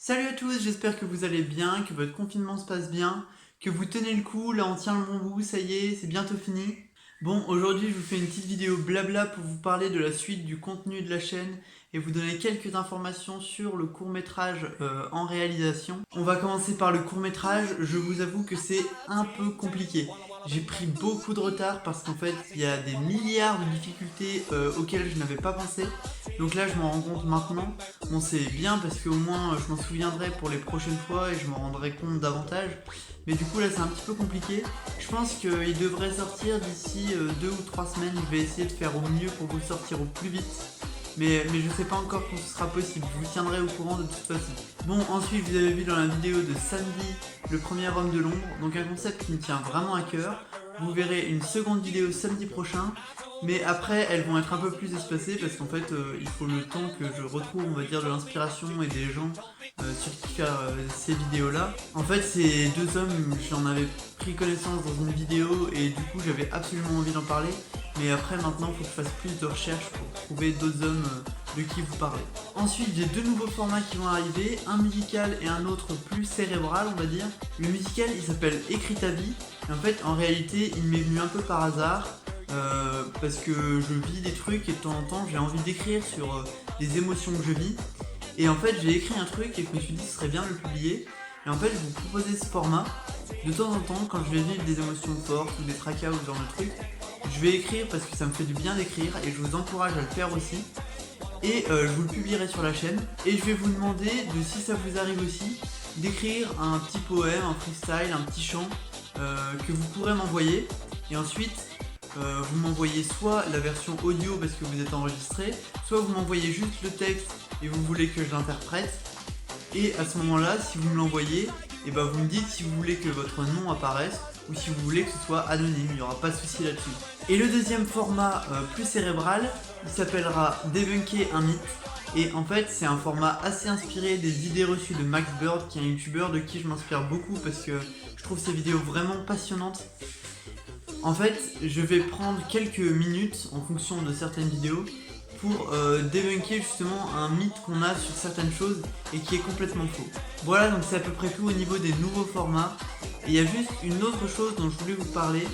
Salut à tous, j'espère que vous allez bien, que votre confinement se passe bien, que vous tenez le coup, là on tient le bon bout, ça y est, c'est bientôt fini. Bon, aujourd'hui je vous fais une petite vidéo blabla pour vous parler de la suite du contenu de la chaîne et vous donner quelques informations sur le court-métrage en réalisation. On va commencer par le court-métrage, je vous avoue que c'est un peu compliqué. J'ai pris beaucoup de retard parce qu'en fait il y a des milliards de difficultés auxquelles je n'avais pas pensé. Donc là je m'en rends compte maintenant. Bon, c'est bien parce qu'au moins je m'en souviendrai pour les prochaines fois et je m'en rendrai compte davantage. Mais du coup là c'est un petit peu compliqué. Je pense qu'il devrait sortir d'ici 2 ou 3 semaines. Je vais essayer de faire au mieux pour vous le sortir au plus vite. Mais je sais pas encore quand ce sera possible, je vous tiendrai au courant de toute façon. Bon, ensuite vous avez vu dans la vidéo de samedi le premier homme de l'ombre, donc un concept qui me tient vraiment à cœur. Vous verrez une seconde vidéo samedi prochain, mais après elles vont être un peu plus espacées parce qu'en fait il faut le temps que je retrouve, on va dire, de l'inspiration et des gens sur qui faire ces vidéos là. En fait ces deux hommes, j'en avais pris connaissance dans une vidéo et du coup j'avais absolument envie d'en parler. Mais après maintenant il faut que je fasse plus de recherches pour trouver d'autres hommes de qui vous parler. Ensuite j'ai deux nouveaux formats qui vont arriver, un musical et un autre plus cérébral on va dire. Le musical il s'appelle Écris ta vie. Et en fait en réalité il m'est venu un peu par hasard. Parce que je vis des trucs et de temps en temps j'ai envie d'écrire sur les émotions que je vis. Et en fait j'ai écrit un truc et je me suis dit ce serait bien de le publier. Et en fait je vais vous proposer ce format. De temps en temps quand je vais vivre des émotions fortes ou des tracas ou ce genre de trucs, je vais écrire parce que ça me fait du bien d'écrire et je vous encourage à le faire aussi. Et je vous le publierai sur la chaîne. Et je vais vous demander de, si ça vous arrive aussi, d'écrire un petit poème, un freestyle, un petit chant que vous pourrez m'envoyer. Et ensuite vous m'envoyez soit la version audio parce que vous êtes enregistré, soit vous m'envoyez juste le texte et vous voulez que je l'interprète. Et à ce moment-là, si vous me l'envoyez, et ben vous me dites si vous voulez que votre nom apparaisse ou si vous voulez que ce soit anonyme, il n'y aura pas de souci là-dessus. Et le deuxième format plus cérébral, il s'appellera Débunker un mythe. Et en fait c'est un format assez inspiré des idées reçues de Max Bird, qui est un youtubeur de qui je m'inspire beaucoup parce que je trouve ses vidéos vraiment passionnantes. En fait, je vais prendre quelques minutes en fonction de certaines vidéos pour débunker justement un mythe qu'on a sur certaines choses et qui est complètement faux. Voilà, donc c'est à peu près tout au niveau des nouveaux formats. Et il y a juste une autre chose dont je voulais vous parler.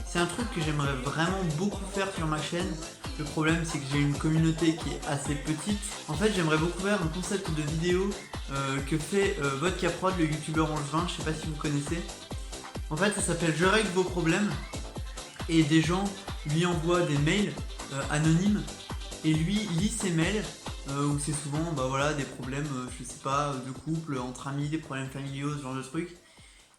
C'est un truc que j'aimerais vraiment beaucoup faire sur ma chaîne. Le problème c'est que j'ai une communauté qui est assez petite. En fait j'aimerais beaucoup faire un concept de vidéo que fait Vodka Prod, le youtubeur angevin, je sais pas si vous connaissez. En fait ça s'appelle Je règle vos problèmes. Et des gens lui envoient des mails anonymes et lui lit ces mails où c'est souvent voilà, des problèmes, je sais pas, de couple, entre amis, des problèmes familiaux, ce genre de trucs.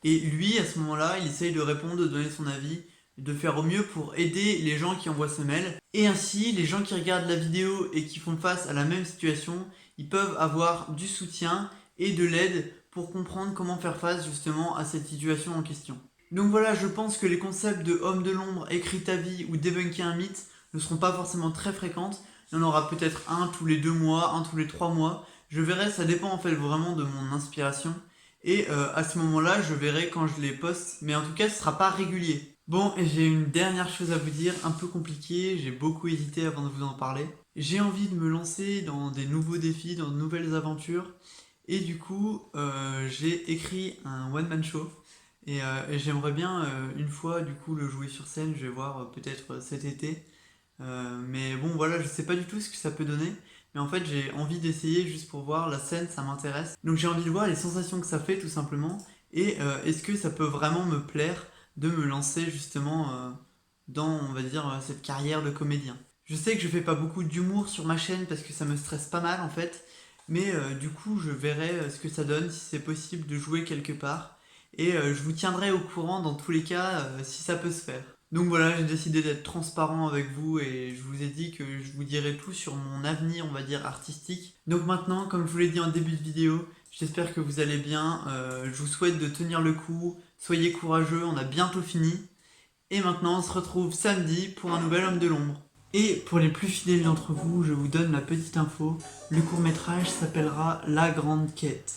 Et lui à ce moment-là il essaye de répondre, de donner son avis, de faire au mieux pour aider les gens qui envoient ce mail. Et ainsi les gens qui regardent la vidéo et qui font face à la même situation, ils peuvent avoir du soutien et de l'aide pour comprendre comment faire face justement à cette situation en question. Donc voilà, je pense que les concepts de Homme de l'ombre, Écris ta vie ou Débunker un mythe ne seront pas forcément très fréquentes. Il y en aura peut-être un tous les 2 mois, un tous les 3 mois. Je verrai, ça dépend en fait vraiment de mon inspiration. Et à ce moment-là, je verrai quand je les poste. Mais en tout cas, ce sera pas régulier. Bon, et j'ai une dernière chose à vous dire, un peu compliquée. J'ai beaucoup hésité avant de vous en parler. J'ai envie de me lancer dans des nouveaux défis, dans de nouvelles aventures. Et du coup, j'ai écrit un one-man show. Et j'aimerais bien une fois du coup le jouer sur scène, je vais voir peut-être cet été. Mais bon voilà, je sais pas du tout ce que ça peut donner. Mais en fait j'ai envie d'essayer juste pour voir, la scène ça m'intéresse. Donc j'ai envie de voir les sensations que ça fait tout simplement. Et est-ce que ça peut vraiment me plaire de me lancer justement dans, on va dire, cette carrière de comédien. Je sais que je fais pas beaucoup d'humour sur ma chaîne parce que ça me stresse pas mal en fait. Mais du coup je verrai ce que ça donne, si c'est possible de jouer quelque part. Et je vous tiendrai au courant dans tous les cas si ça peut se faire. Donc voilà, j'ai décidé d'être transparent avec vous et je vous ai dit que je vous dirai tout sur mon avenir, on va dire, artistique. Donc maintenant, comme je vous l'ai dit en début de vidéo, j'espère que vous allez bien. Je vous souhaite de tenir le coup, soyez courageux, on a bientôt fini. Et maintenant, on se retrouve samedi pour un nouvel Homme de l'ombre. Et pour les plus fidèles d'entre vous, je vous donne la petite info, le court-métrage s'appellera La Grande Quête.